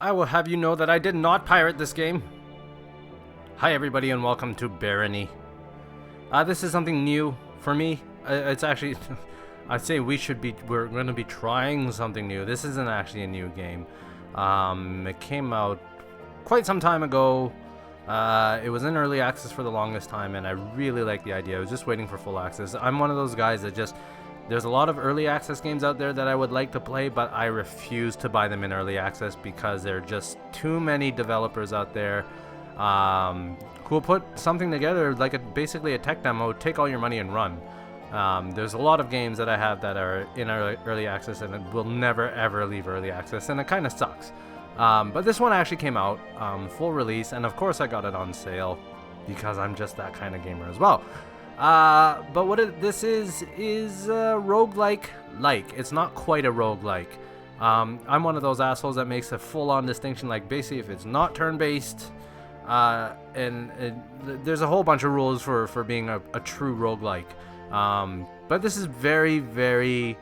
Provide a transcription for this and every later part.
I will have you know that I did not pirate this game. Hi everybody and welcome to Barony. This is something new for me. It's actually, I'd say we're going to be trying something new. This isn't actually a new game. It came out quite some time ago. It was in early access for the longest time and I really like the idea. I was just waiting for full access. I'm one of those guys that there's a lot of early access games out there that I would like to play, but I refuse to buy them in early access because there are just too many developers out there who will put something together like basically a tech demo, take all your money and run. There's a lot of games that I have that are in early access and it will never ever leave early access, and it kind of sucks. But this one actually came out full release, and of course I got it on sale because I'm just that kind of gamer as well. But what this is roguelike. It's not quite a roguelike. I'm one of those assholes that makes a full-on distinction. Like basically, if it's not turn-based, there's a whole bunch of rules for being a true roguelike. But this is very, very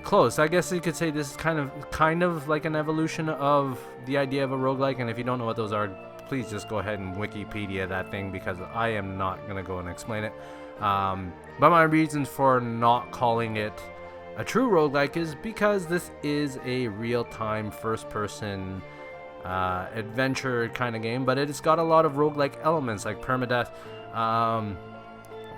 close. I guess you could say this is kind of like an evolution of the idea of a roguelike. And if you don't know what those are, please just go ahead and Wikipedia that thing because I am not gonna go and explain it. But my reasons for not calling it a true roguelike is because this is a real-time first-person adventure kind of game, but it's got a lot of roguelike elements like permadeath,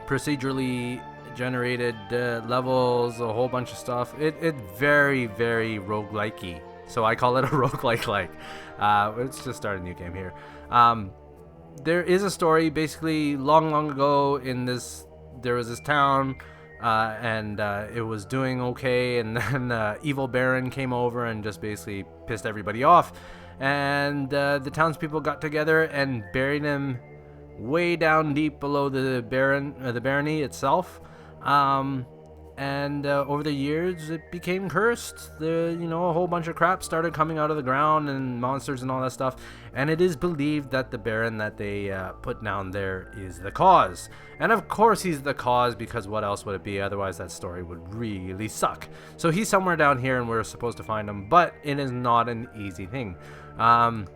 procedurally generated levels, a whole bunch of stuff. It's very, very roguelike-y, so I call it a roguelike. Let's just start a new game here. There is a story. Basically, long ago there was this town, and it was doing okay, and then evil Baron came over and just basically pissed everybody off, and the townspeople got together and buried him way down deep below the barony itself. And over the years it became cursed. A whole bunch of crap started coming out of the ground and monsters and all that stuff, and it is believed that the Baron that they put down there is the cause. And of course he's the cause, because what else would it be? Otherwise that story would really suck. So he's somewhere down here and we're supposed to find him, but it is not an easy thing. And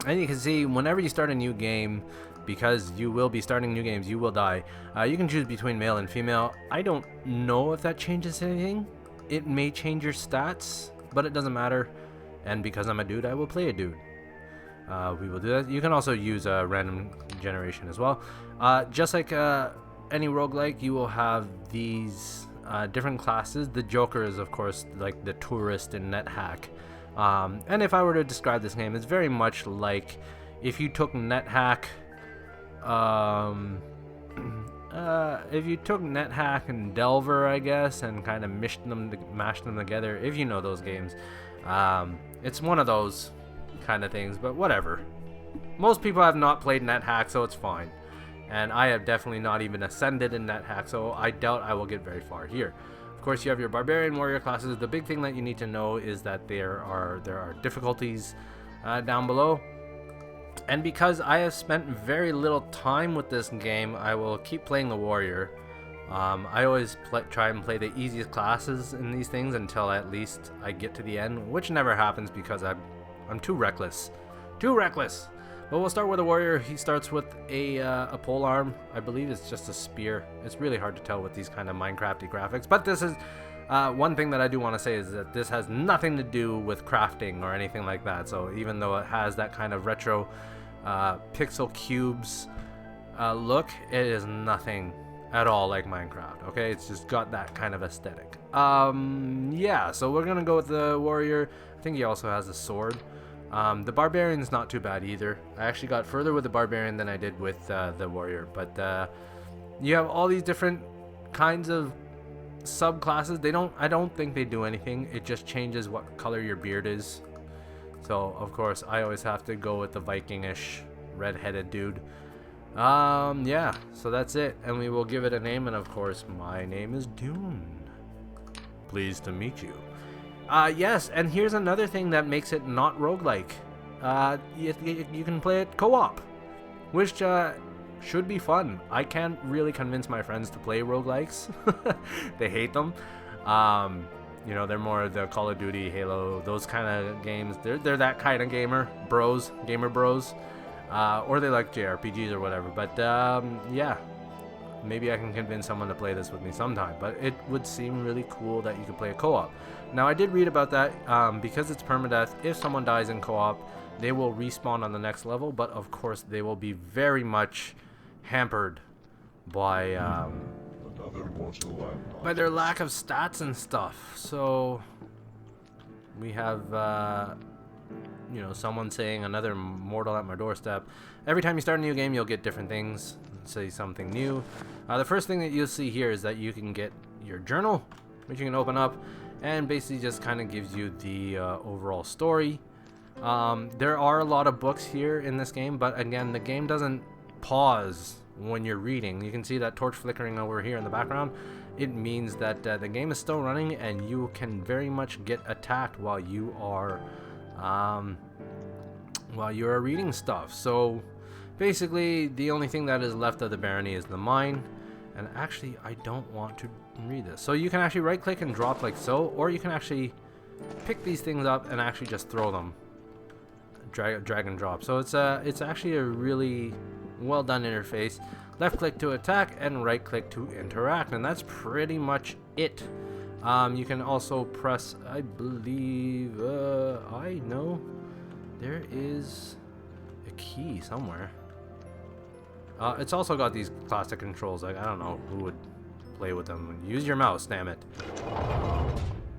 you can see whenever you start a new game, because you will be starting new games, you will die. You can choose between male and female. I don't know if that changes anything. It may change your stats, but it doesn't matter. And because I'm a dude, I will play a dude. We will do that. You can also use a random generation as well. Just like any roguelike, you will have these different classes. The Joker is, of course, like the tourist and NetHack. And if I were to describe this game, it's very much like if you took NetHack. If you took NetHack and Delver, I guess, and kind of mashed them together, if you know those games, it's one of those kind of things, but whatever. Most people have not played NetHack, so it's fine. And I have definitely not even ascended in NetHack, so I doubt I will get very far here. Of course, you have your Barbarian Warrior classes. The big thing that you need to know is that there are difficulties down below. And because I have spent very little time with this game, I will keep playing the warrior. I always try and play the easiest classes in these things until at least I get to the end, which never happens because I'm too reckless. But we'll start with a warrior. He starts with a pole arm. I believe it's just a spear. It's really hard to tell with these kind of Minecrafty graphics, but this is one thing that I do want to say is that this has nothing to do with crafting or anything like that. So even though it has that kind of retro pixel cubes look, it is nothing at all like Minecraft. Okay, it's just got that kind of aesthetic. Yeah, so we're gonna go with the warrior. I think he also has a sword. The barbarian's not too bad either. I actually got further with the barbarian than I did with the warrior. But you have all these different kinds of subclasses. I don't think they do anything. It just changes what color your beard is. So of course I always have to go with the Viking-ish red-headed dude. Yeah, so that's it, and we will give it a name, and of course my name is Dune. Pleased to meet you. Yes, and here's another thing that makes it not roguelike. You can play it co-op, which should be fun. I can't really convince my friends to play roguelikes. They hate them. You know, they're more the Call of Duty, Halo, those kind of games. They're that kind of gamer bros, or they like JRPGs or whatever. But yeah, maybe I can convince someone to play this with me sometime. But it would seem really cool that you could play a co-op. Now I did read about that because it's permadeath. If someone dies in co-op, they will respawn on the next level. But of course, they will be very much hampered by their lack of stats and stuff. So we have you know, someone saying another mortal at my doorstep. Every time you start a new game, you'll get different things. Say something new. The first thing that you'll see here is that you can get your journal, which you can open up, and basically just kind of gives you the overall story. There are a lot of books here in this game, but again, the game doesn't pause when you're reading. You can see that torch flickering over here in the background. It means that the game is still running, and you can very much get attacked while you are reading stuff. So basically, the only thing that is left of the Barony is the mine. And actually, I don't want to read this. So you can actually right click and drop like so, or you can actually pick these things up and actually just throw them, drag and drop. So it's actually a really well done interface. Left click to attack and right click to interact, and that's pretty much it. You can also press, I believe, I know there is a key somewhere. It's also got these classic controls. Like, I don't know who would play with them. Use your mouse, damn it.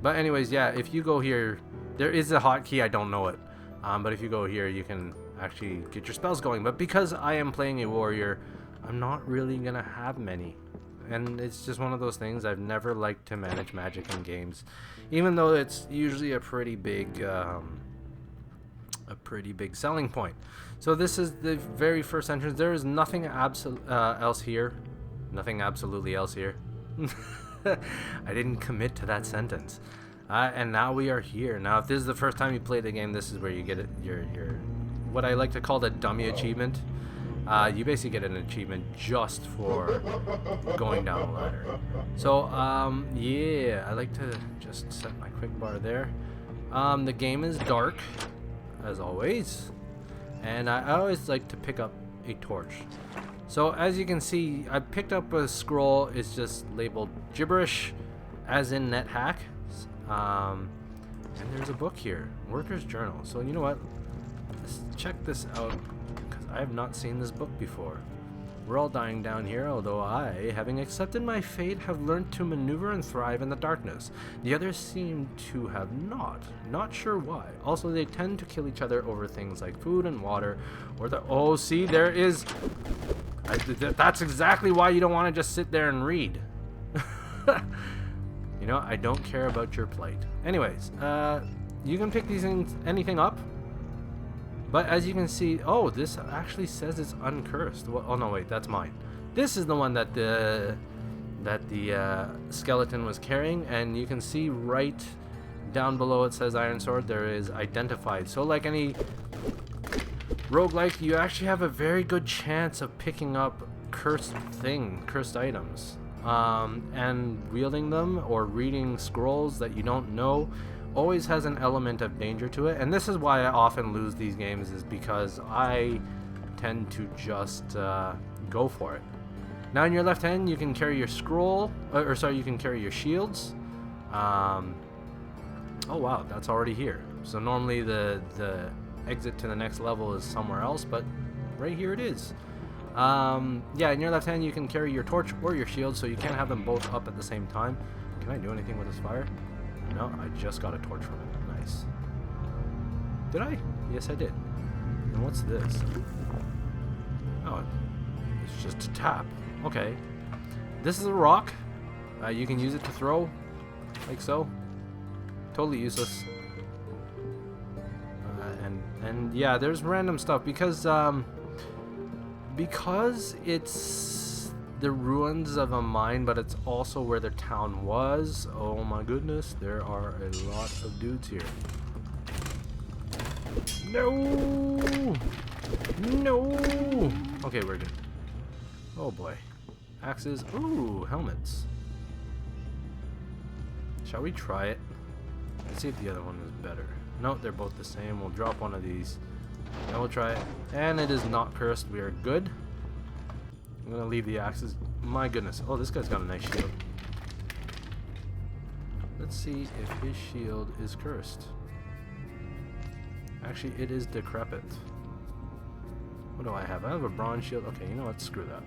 But anyways, yeah, if you go here, there is a hotkey. I don't know it. But if you go here, you can actually get your spells going. But because I am playing a warrior, I'm not really gonna have many. And it's just one of those things. I've never liked to manage magic in games, even though it's usually a pretty big selling point. So this is the very first entrance. There is nothing else here. Nothing absolutely else here. I didn't commit to that sentence. And now we are here. Now, if this is the first time you play the game, this is where you get it, your what I like to call the dummy achievement. You basically get an achievement just for going down the ladder. So, yeah, I like to just set my quick bar there. The game is dark, as always, and I always like to pick up a torch. So, as you can see, I picked up a scroll. It's just labeled gibberish, as in NetHack. And there's a book here, Worker's Journal. So, you know what? Let's check this out, because I have not seen this book before. We're all dying down here, although I, having accepted my fate, have learned to maneuver and thrive in the darkness. The others seem to have not. Not sure why. Also, they tend to kill each other over things like food and water, or the... Oh, see, there is... that's exactly why you don't want to just sit there and read. You know, I don't care about your plight. Anyways, you can pick these things, anything up. But as you can see, oh, this actually says it's uncursed. Well, oh no, wait, that's mine. This is the one that the skeleton was carrying, and you can see right down below it says Iron Sword. There is identified. So like any roguelike, you actually have a very good chance of picking up cursed items, and wielding them or reading scrolls that you don't know always has an element of danger to it. And this is why I often lose these games, is because I tend to just go for it. Now in your left hand you can carry your scroll, you can carry your shields. Oh wow, that's already here. So normally the exit to the next level is somewhere else, but right here it is. Yeah, in your left hand you can carry your torch or your shield, so you can't have them both up at the same time. Can I do anything with this fire? No, I just got a torch from it. Nice. Did I? Yes, I did. And what's this? Oh, it's just a tap. Okay. This is a rock. You can use it to throw, like so. Totally useless. And yeah, there's random stuff because it's the ruins of a mine, but it's also where the town was. Oh my goodness, there are a lot of dudes here. No! No! Okay, we're good. Oh boy. Axes. Ooh, helmets. Shall we try it? Let's see if the other one is better. No, they're both the same. We'll drop one of these. And we'll try it. And it is not cursed. We are good. I'm going to leave the axes. My goodness. Oh, this guy's got a nice shield. Let's see if his shield is cursed. Actually, it is decrepit. What do I have? I have a bronze shield. Okay, you know what? Screw that.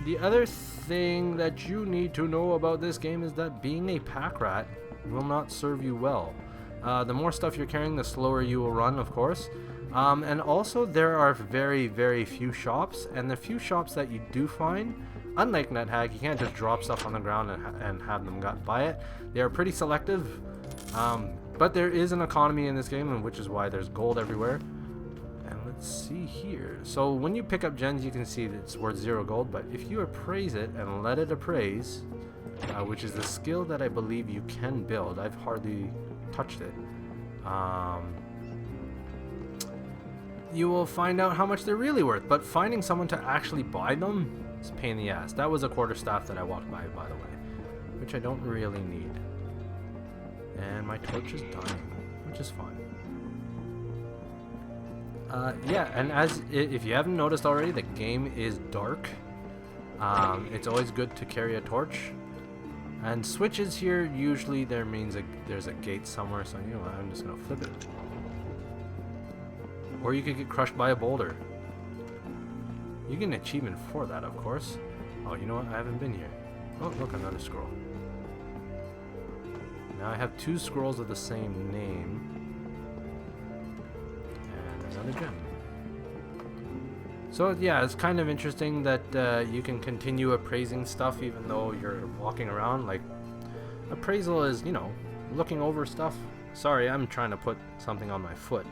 The other thing that you need to know about this game is that being a pack rat will not serve you well. The more stuff you're carrying, the slower you will run, of course. And also, there are very, very few shops, and the few shops that you do find, unlike NetHack, you can't just drop stuff on the ground and have them buy it. They are pretty selective, but there is an economy in this game, and which is why there's gold everywhere. And let's see here. So when you pick up gens, you can see that it's worth 0 gold, but if you appraise it and let it appraise, which is a skill that I believe you can build. I've hardly touched it. You will find out how much they're really worth, but finding someone to actually buy them is a pain in the ass. That was a quarterstaff that I walked by the way, which I don't really need. And my torch is dying, which is fine. Yeah, and if you haven't noticed already, the game is dark. It's always good to carry a torch. And switches here, usually there means there's a gate somewhere, so you know what, I'm just gonna flip it. Or you could get crushed by a boulder. You get an achievement for that, of course. Oh, you know what, I haven't been here. Oh, look, another scroll. Now I have 2 scrolls of the same name. And another gem. So yeah, it's kind of interesting that you can continue appraising stuff even though you're walking around. Like, appraisal is, you know, looking over stuff. Sorry, I'm trying to put something on my foot.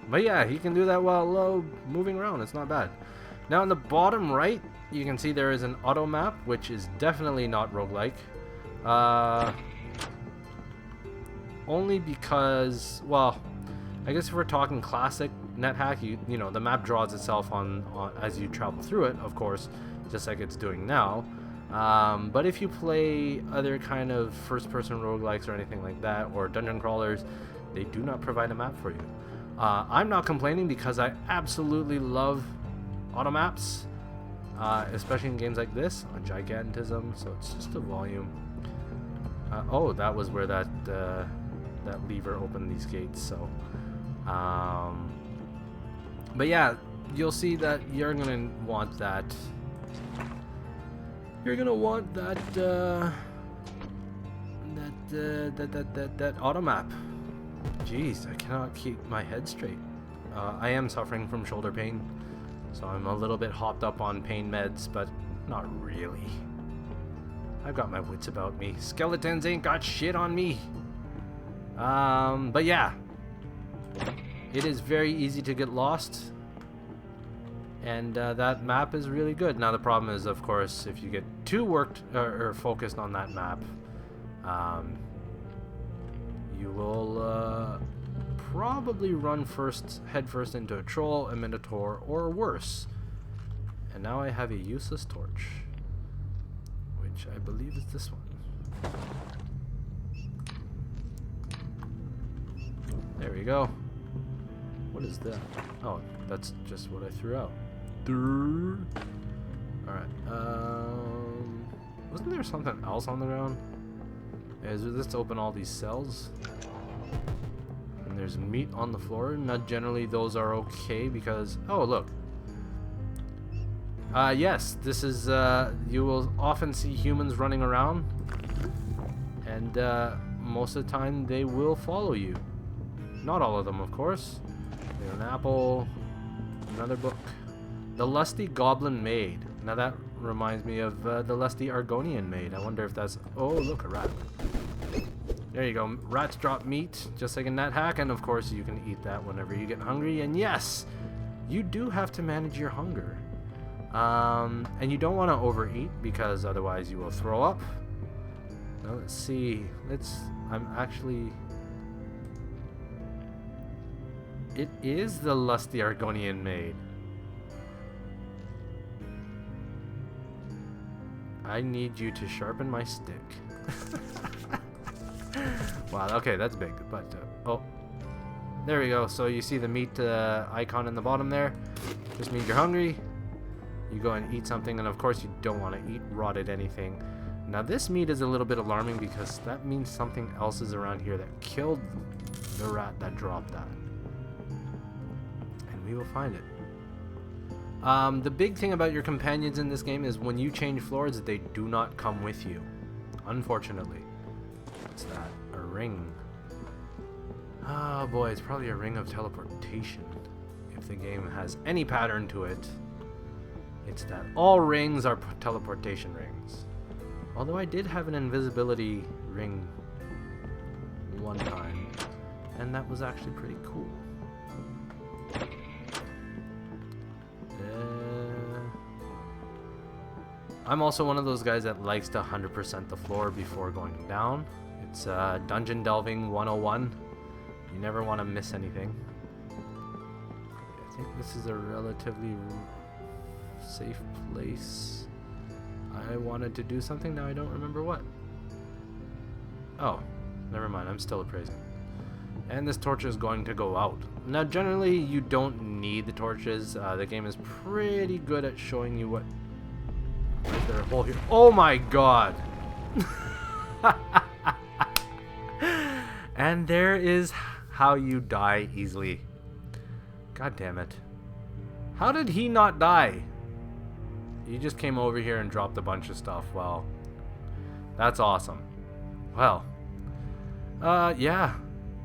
But yeah, you can do that while moving around. It's not bad. Now in the bottom right, you can see there is an auto map, which is definitely not roguelike. Only because, well, I guess if we're talking classic NetHack, you know, the map draws itself on as you travel through it, of course, just like it's doing now. But if you play other kind of first-person roguelikes or anything like that, or dungeon crawlers, they do not provide a map for you. I'm not complaining because I absolutely love auto maps, especially in games like this on Gigantism. So it's just a volume. Oh, that was where that lever opened these gates. So. But yeah, you'll see that you're gonna want that. You're gonna want that auto map. Jeez, I cannot keep my head straight. I am suffering from shoulder pain, so I'm a little bit hopped up on pain meds, but not really. I've got my wits about me. Skeletons ain't got shit on me. But yeah. It is very easy to get lost, and that map is really good. Now the problem is, of course, if you get too worked or focused on that map, you will probably run head first into a troll, a minotaur, or worse. And now I have a useless torch, which I believe is this one. There we go. What is that? Oh, that's just what I threw out. Alright, wasn't there something else on the ground? Is this to open all these cells? And there's meat on the floor. Not generally those are okay because, oh look. Yes, this is, you will often see humans running around, and most of the time they will follow you. Not all of them, of course. An apple, another book. The Lusty Goblin Maid. Now that reminds me of the Lusty Argonian Maid. I wonder if that's... Oh, look, a rat. There you go. Rats drop meat, just like in NetHack, and of course you can eat that whenever you get hungry. And yes, you do have to manage your hunger. And you don't want to overeat because otherwise you will throw up. Now let's see. I'm actually... It is the Lusty Argonian Maid. I need you to sharpen my stick. Wow, okay, that's big, but, oh. There we go, so you see the meat icon in the bottom there. Just means you're hungry. You go and eat something, and of course you don't want to eat rotted anything. Now this meat is a little bit alarming because that means something else is around here that killed the rat that dropped that. And we will find it. The big thing about your companions in this game is when you change floors, they do not come with you. Unfortunately. What's that? A ring. Oh boy, it's probably a ring of teleportation. If the game has any pattern to it, it's that all rings are teleportation rings. Although I did have an invisibility ring one time, and that was actually pretty cool. I'm also one of those guys that likes to 100% the floor before going down. It's Dungeon Delving 101. You never want to miss anything. I think this is a relatively safe place. I wanted to do something, now I don't remember what. Oh, never mind, I'm still appraising. And this torch is going to go out. Now generally you don't need the torches. The game is pretty good at showing you what... Is there a hole here? Oh my god! And there is how you die easily. God damn it. How did he not die? He just came over here and dropped a bunch of stuff. Well, that's awesome. Well, yeah,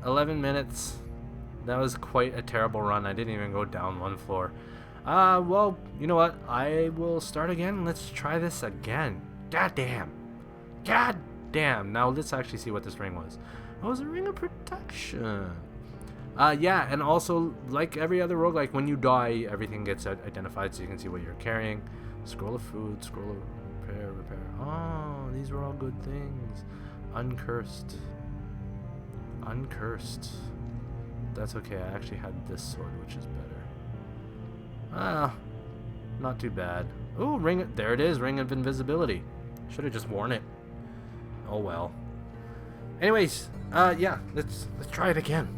11 minutes. That was quite a terrible run. I didn't even go down one floor. Well, you know what? I will start again. Let's try this again. God damn. God damn. Now let's actually see what this ring was. Oh, it was a ring of protection. Yeah, and also, like every other roguelike, when you die, everything gets identified so you can see what you're carrying. Scroll of food, scroll of repair. Oh, these were all good things. Uncursed. That's okay, I actually had this sword, which is better. Ah, not too bad. Ooh, there it is, Ring of Invisibility. Should have just worn it. Oh well. Anyways, yeah, let's try it again.